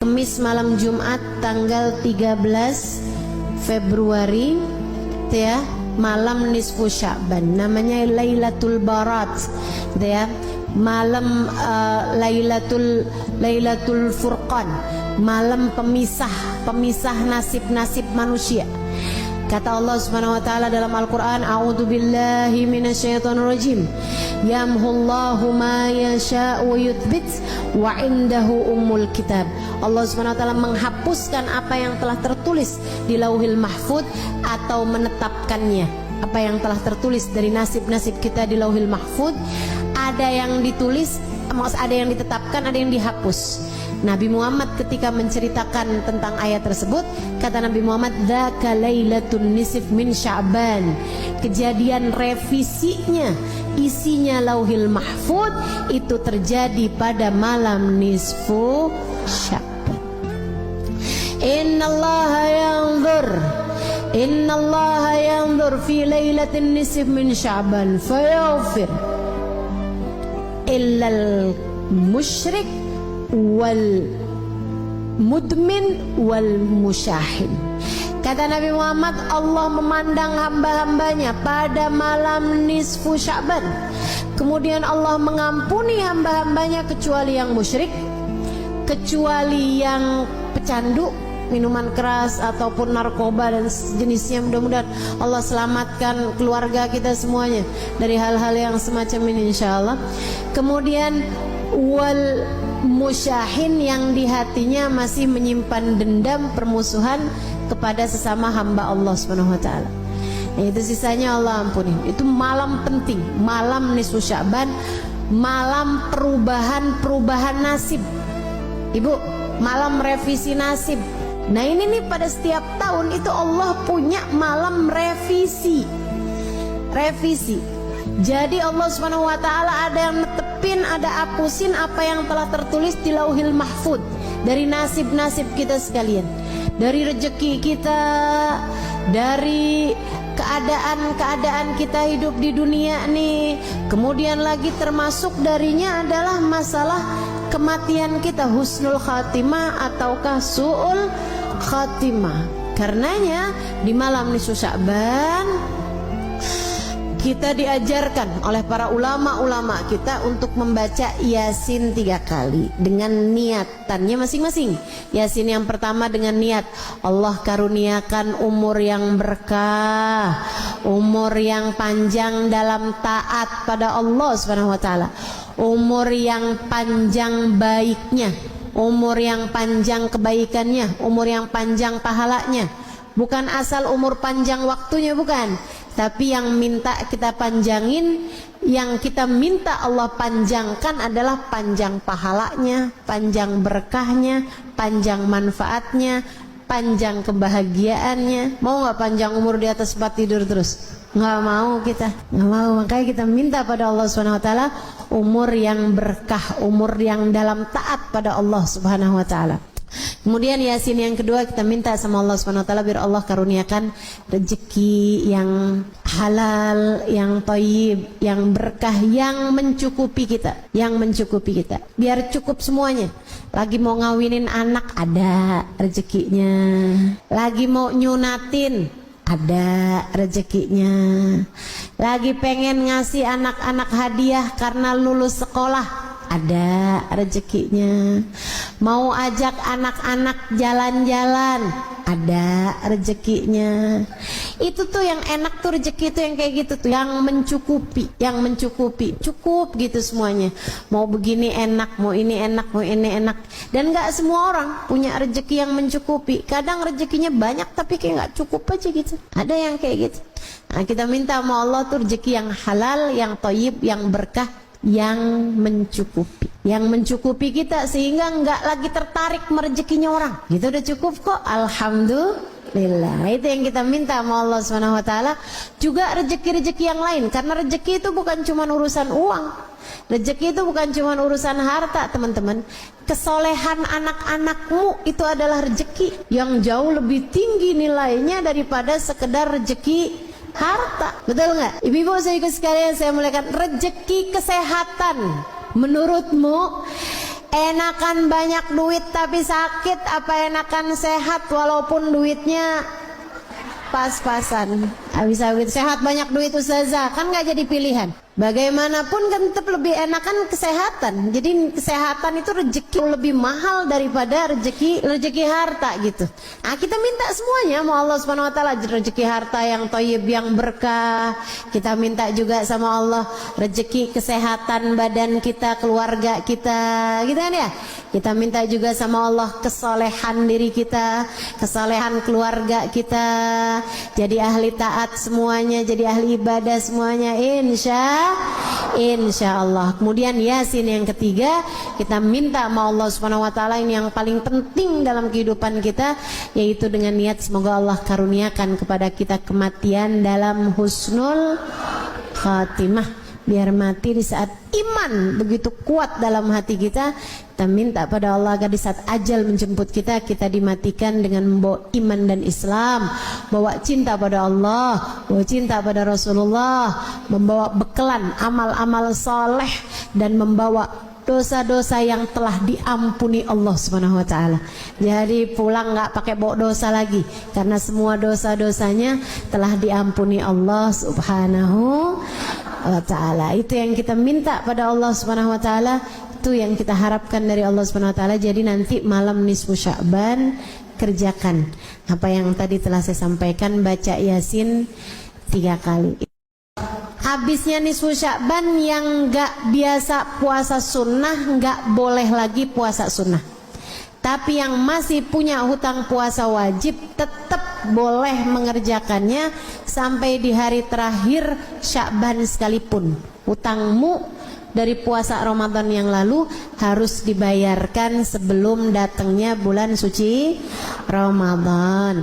Kamis malam Jumat tanggal 13 Februari ya, malam nisfu Sya'ban, namanya Lailatul Barat ya, malam Lailatul Furqan, malam pemisah nasib-nasib manusia. Kata Allah Subhanahu wa taala dalam Al-Qur'an, a'udzubillahi minasyaitonirrajim. Yamhullahu ma yasha'u wa yuthbit wa 'indahu ummul kitab. Allah Subhanahu wa taala menghapuskan apa yang telah tertulis di Lauhil Mahfuz atau menetapkannya. Apa yang telah tertulis dari nasib-nasib kita di Lauhil Mahfuz, ada yang ditulis, ada yang ditetapkan, ada yang dihapus. Nabi Muhammad ketika menceritakan tentang ayat tersebut, kata Nabi Muhammad, dzaka lailatun nisf min Sya'ban. Kejadian revisinya, isinya Lauhil Mahfuz itu terjadi pada malam nisfu Sya'ban. Innallaha yanzur fi lailatin nisf min Sya'ban fayaghfir illal musyrik wal mudmin wal musyahin. Kata Nabi Muhammad, Allah memandang hamba-hambanya pada malam nisfu Sya'ban. Kemudian Allah mengampuni hamba-hambanya kecuali yang musyrik, kecuali yang pecandu, minuman keras ataupun narkoba dan jenisnya. Mudah-mudahan Allah selamatkan keluarga kita semuanya dari hal-hal yang semacam ini insyaallah. Kemudian wal musyahin, yang di hatinya masih menyimpan dendam permusuhan kepada sesama hamba Allah Subhanahu wa taala. Itu sisanya Allah ampuni. Itu malam penting, malam nisfu Sya'ban, malam perubahan nasib. Ibu, malam revisi nasib. Nah ini nih, pada setiap tahun itu Allah punya malam revisi. Jadi Allah Subhanahu wa taala ada yang netepin, ada hapusin apa yang telah tertulis di Lauhil Mahfuz dari nasib-nasib kita sekalian, dari rezeki kita, dari keadaan kita hidup di dunia nih. Kemudian lagi termasuk darinya adalah masalah kematian kita, husnul khatimah ataukah su'ul khatimah. Karenanya di malam nisfu Sya'ban kita diajarkan oleh para ulama-ulama kita untuk membaca Yasin 3 kali dengan niatannya masing-masing. Yasin yang pertama dengan niat Allah karuniakan umur yang berkah, umur yang panjang dalam taat pada Allah Subhanahu wa taala, umur yang panjang baiknya, umur yang panjang kebaikannya, umur yang panjang pahalanya. Bukan asal umur panjang waktunya, bukan, tapi yang minta kita panjangin, yang kita minta Allah panjangkan adalah panjang pahalanya, panjang berkahnya, panjang manfaatnya, panjang kebahagiaannya. Mau gak panjang umur di atas tempat tidur terus? Nggak mau kita, nggak mau. Makanya kita minta pada Allah Subhanahu wa taala umur yang berkah, umur yang dalam taat pada Allah Subhanahu wa taala. Kemudian Yasin yang kedua kita minta sama Allah Subhanahu wa taala biar Allah karuniakan rezeki yang halal, yang thayyib, yang berkah, yang mencukupi kita, biar cukup semuanya. Lagi mau ngawinin anak ada rezekinya, lagi mau nyunatin ada rezekinya, lagi pengen ngasih anak-anak hadiah karena lulus sekolah ada rezekinya, mau ajak anak-anak jalan-jalan ada rezekinya. Itu tuh yang enak tuh, rezeki itu yang kayak gitu tuh, yang mencukupi, cukup gitu semuanya. Mau begini enak, mau ini enak, mau ini enak. Dan gak semua orang punya rezeki yang mencukupi. Kadang rezekinya banyak tapi kayak gak cukup aja gitu. Ada yang kayak gitu. Nah kita minta sama Allah tuh rezeki yang halal, yang thayyib, yang berkah, yang mencukupi kita sehingga nggak lagi tertarik merezekinya orang. Gitu udah cukup kok, alhamdulillah. Itu yang kita minta sama Allah Subhanahu wa taala. Juga rezeki-rezeki yang lain, karena rezeki itu bukan cuma urusan uang. Rezeki itu bukan cuma urusan harta, teman-teman. Kesolehan anak-anakmu itu adalah rezeki yang jauh lebih tinggi nilainya daripada sekedar rezeki harta. Betul nggak? Ibu-ibu sekalian saya muliakan, rezeki kesehatan menurutmu Enakan banyak duit tapi sakit, apa enakan sehat walaupun duitnya pas-pasan? Bisa sehat banyak duit ustazah, kan nggak jadi pilihan. Bagaimanapun kan tetap lebih enakan kesehatan. Jadi kesehatan itu rezeki lebih mahal daripada rezeki harta gitu. Nah, kita minta semuanya mau Allah Subhanahu wa taala rezeki harta yang thayyib, yang berkah. Kita minta juga sama Allah rezeki kesehatan badan kita, keluarga kita, gitu kan ya. Kita minta juga sama Allah kesolehan diri kita, kesolehan keluarga kita, jadi ahli taat semuanya, jadi ahli ibadah semuanya, insya Allah. Kemudian Yasin yang ketiga, kita minta sama Allah Subhanahu wa taala ini yang paling penting dalam kehidupan kita, yaitu dengan niat semoga Allah karuniakan kepada kita kematian dalam husnul khatimah, biar mati di saat iman begitu kuat dalam hati kita. Kita minta pada Allah agar di saat ajal menjemput kita, kita dimatikan dengan membawa iman dan Islam, bawa cinta pada Allah, bawa cinta pada Rasulullah, membawa bekalan amal-amal soleh, dan membawa dosa-dosa yang telah diampuni Allah Subhanahu wa taala. Jadi pulang nggak pakai bawa dosa lagi, karena semua dosa-dosanya telah diampuni Allah Subhanahu wa taala. Itu yang kita minta pada Allah Subhanahu wa taala, itu yang kita harapkan dari Allah Subhanahu wa taala. Jadi nanti malam nisfu Sya'ban kerjakan apa yang tadi telah saya sampaikan, baca Yasin 3 kali. Habisnya nisfu Sya'ban yang gak biasa puasa sunnah gak boleh lagi puasa sunnah. Tapi yang masih punya hutang puasa wajib tetap boleh mengerjakannya sampai di hari terakhir Sya'ban sekalipun. Hutangmu dari puasa Ramadan yang lalu harus dibayarkan sebelum datangnya bulan suci Ramadan.